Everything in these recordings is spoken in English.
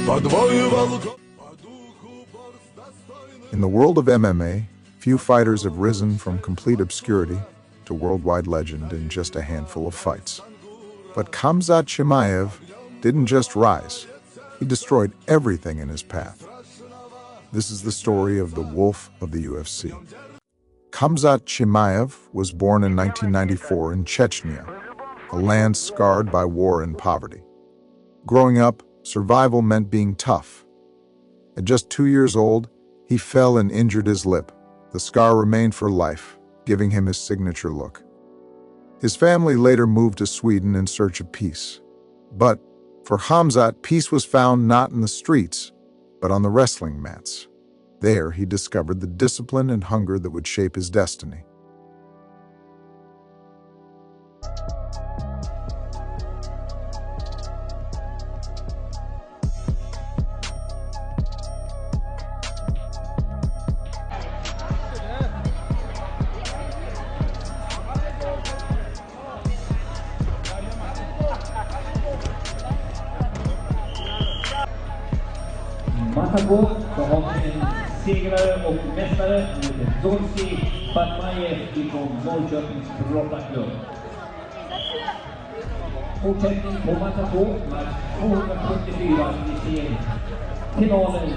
In the world of MMA, few fighters have risen from complete obscurity to worldwide legend in just a handful of fights. But Hamzat Chimaev didn't just rise, he destroyed everything in his path. This is the story of the Wolf of the UFC. Hamzat Chimaev was born in 1994 in Chechnya, a land scarred by war and poverty. Growing up, survival meant being tough. At just 2 years old, he fell and injured his lip. The scar remained for life, giving him his signature look. His family later moved to Sweden in search of peace. But for Hamzat, peace was found not in the streets, but on the wrestling mats. There, he discovered the discipline and hunger that would shape his destiny. Matabo förhoppningen segrare och mästare Hamzat Chimaev från Norrköpings brottarklubb. Fortsättning på Matabo, match 274 i serien. Finalen.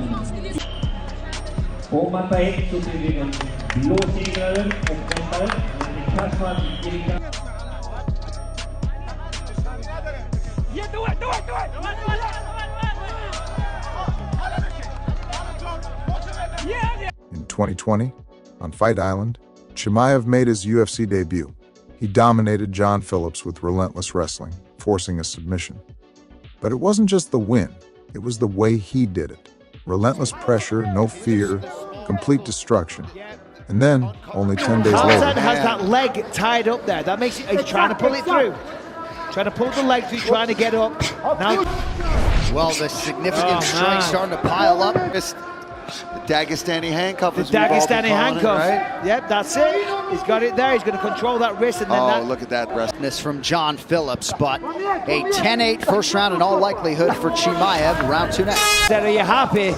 På match 1 så ser vi en blå segrare och mästare. In 2020, on Fight Island, Chimaev made his UFC debut. He dominated John Phillips with relentless wrestling, forcing a submission. But it wasn't just the win, it was the way he did it. Relentless pressure, no fear, complete destruction. And then, only 10 days later... Hamzat has that leg tied up there. That makes it... He's trying to pull it through. Trying to pull the leg through, trying to get up. Now... Well, the significant strength starting to pile up. The Dagestani handcuff. The Dagestani handcuff. Right? Yep, that's it. He's got it there. He's going to control that wrist. And then look at that restness from John Phillips. But a 10-8 first round in all likelihood for Chimaev. Round 2 next. Said, are you happy?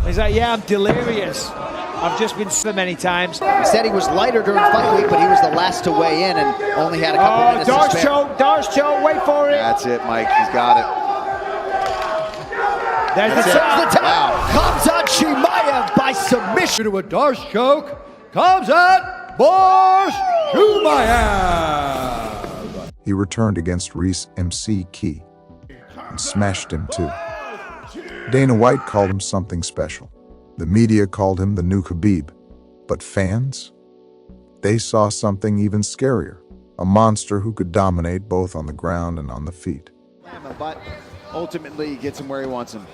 He's like, yeah, I'm delirious. I've just been so many times. He said he was lighter during fight week, but he was the last to weigh in and only had a couple minutes to spare. Darce choke, wait for it. That's it, Mike. He's got it. There's the tap. Wow. Hamzat Chimaev by submission to a Darce choke. Hamzat Chimaev. He returned against Reese MC Key and smashed him too. Dana White called him something special. The media called him the new Khabib. But fans? They saw something even scarier. A monster who could dominate both on the ground and on the feet. But ultimately, he gets him where he wants him.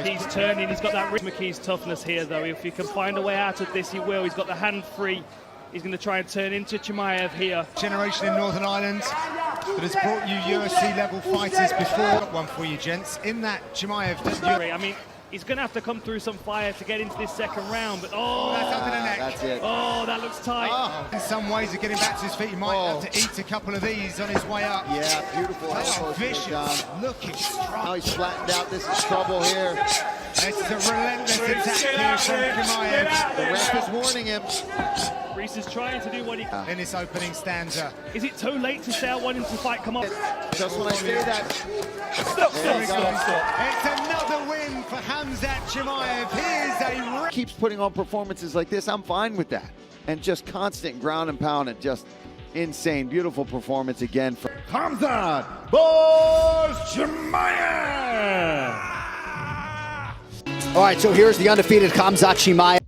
He's turning, he's got that McKee's toughness here though. If he can find a way out of this, he will. He's got the hand free. He's going to try and turn into Chimaev here. Generation in Northern Ireland that has brought you UFC level fighters before. Got one for you, gents. In that Chimaev, I mean, he's going to have to come through some fire to get into this second round, but that's up in the neck. That's it. Oh, that looks tight. Oh. In some ways of getting back to his feet, he might have to eat a couple of these on his way up. Yeah, beautiful. Oh, vicious, looking strong. Now he's flattened out. This is trouble here. This is a relentless attack here from Chimaev. The ref is warning him. Reese is trying to do what he can. In this opening stanza. Is it too late to say I want him to fight? Come on. Just when I say that. Stop. It's another win for Hamzat Chimaev. Here's a... Keeps putting on performances like this. I'm fine with that. And just constant ground and pound and just insane. Beautiful performance again for Hamzat Chimaev. All right, so here's the undefeated Hamzat Chimaev.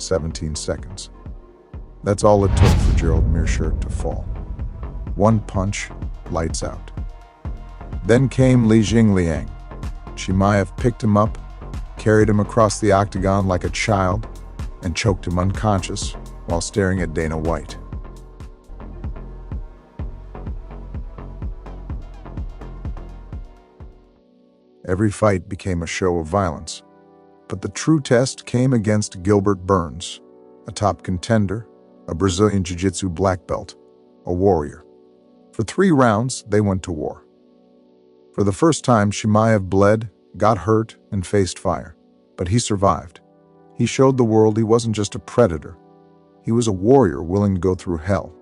17 seconds. That's all it took for Gerald Meerschaert to fall. One punch, lights out. Then came Li Jingliang. Chimaev picked him up, carried him across the octagon like a child, and choked him unconscious while staring at Dana White. Every fight became a show of violence, but the true test came against Gilbert Burns, a top contender, a Brazilian Jiu-Jitsu black belt, a warrior. For 3 rounds, they went to war. For the first time, Chimaev bled, got hurt, and faced fire. But he survived. He showed the world he wasn't just a predator. He was a warrior willing to go through hell.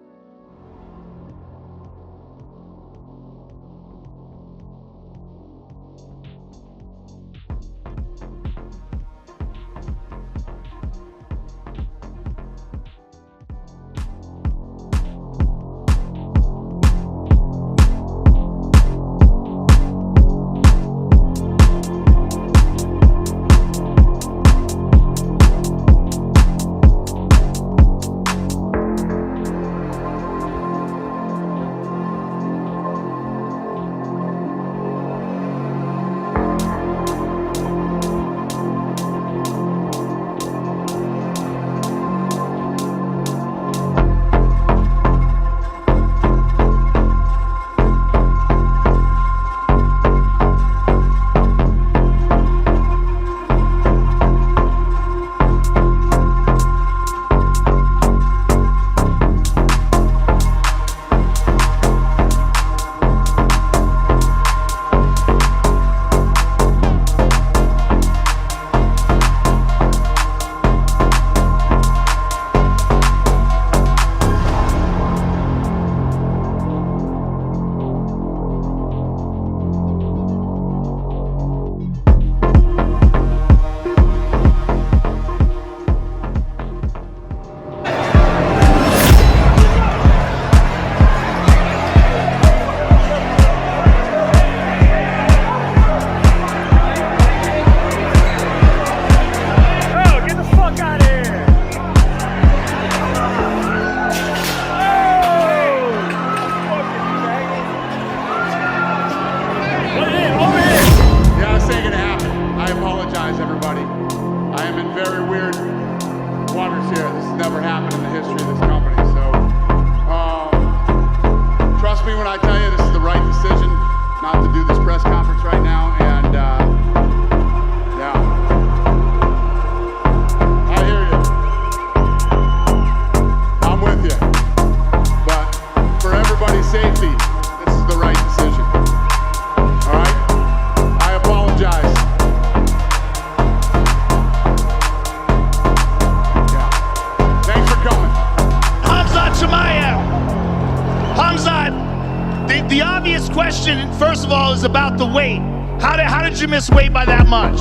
The obvious question, first of all, is about the weight. How did you miss weight by that much?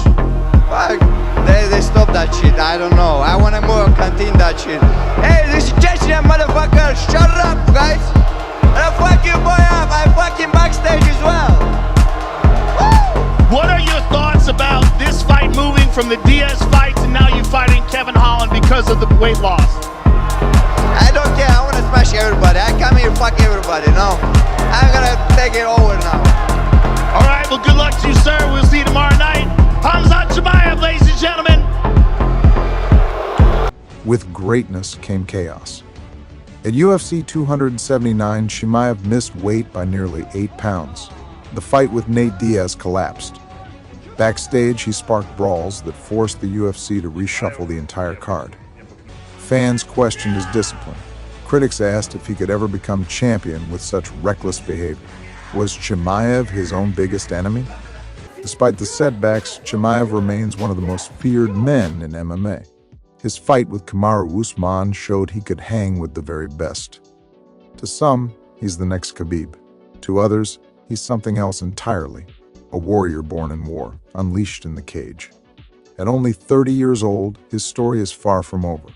Fuck, they stopped that shit. I don't know. I want to more continue that shit. Hey, this is Chechnya, motherfucker. Shut up, guys. And I fuck you, boy, up. I fucking backstage as well. Woo! What are your thoughts about this fight moving from the Diaz fight to now you fighting Kevin Holland because of the weight loss? I don't care. I want to smash everybody. I come here, fuck everybody, no? I'm gonna take it over now. All right, well, good luck to you, sir. We'll see you tomorrow night. Hamzat Chimaev, ladies and gentlemen. With greatness came chaos. At UFC 279, Chimaev missed weight by nearly 8 pounds. The fight with Nate Diaz collapsed. Backstage, he sparked brawls that forced the UFC to reshuffle the entire card. Fans questioned his discipline. Critics asked if he could ever become champion with such reckless behavior. Was Chimaev his own biggest enemy? Despite the setbacks, Chimaev remains one of the most feared men in MMA. His fight with Kamaru Usman showed he could hang with the very best. To some, he's the next Khabib. To others, he's something else entirely, a warrior born in war, unleashed in the cage. At only 30 years old, his story is far from over.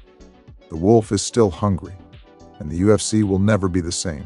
The wolf is still hungry, and the UFC will never be the same.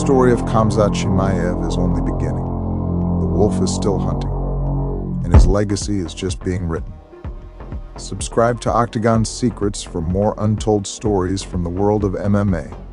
story of Hamzat Chimaev is only beginning. The wolf is still hunting, and his legacy is just being written. Subscribe to Octagon's Secrets for more untold stories from the world of MMA.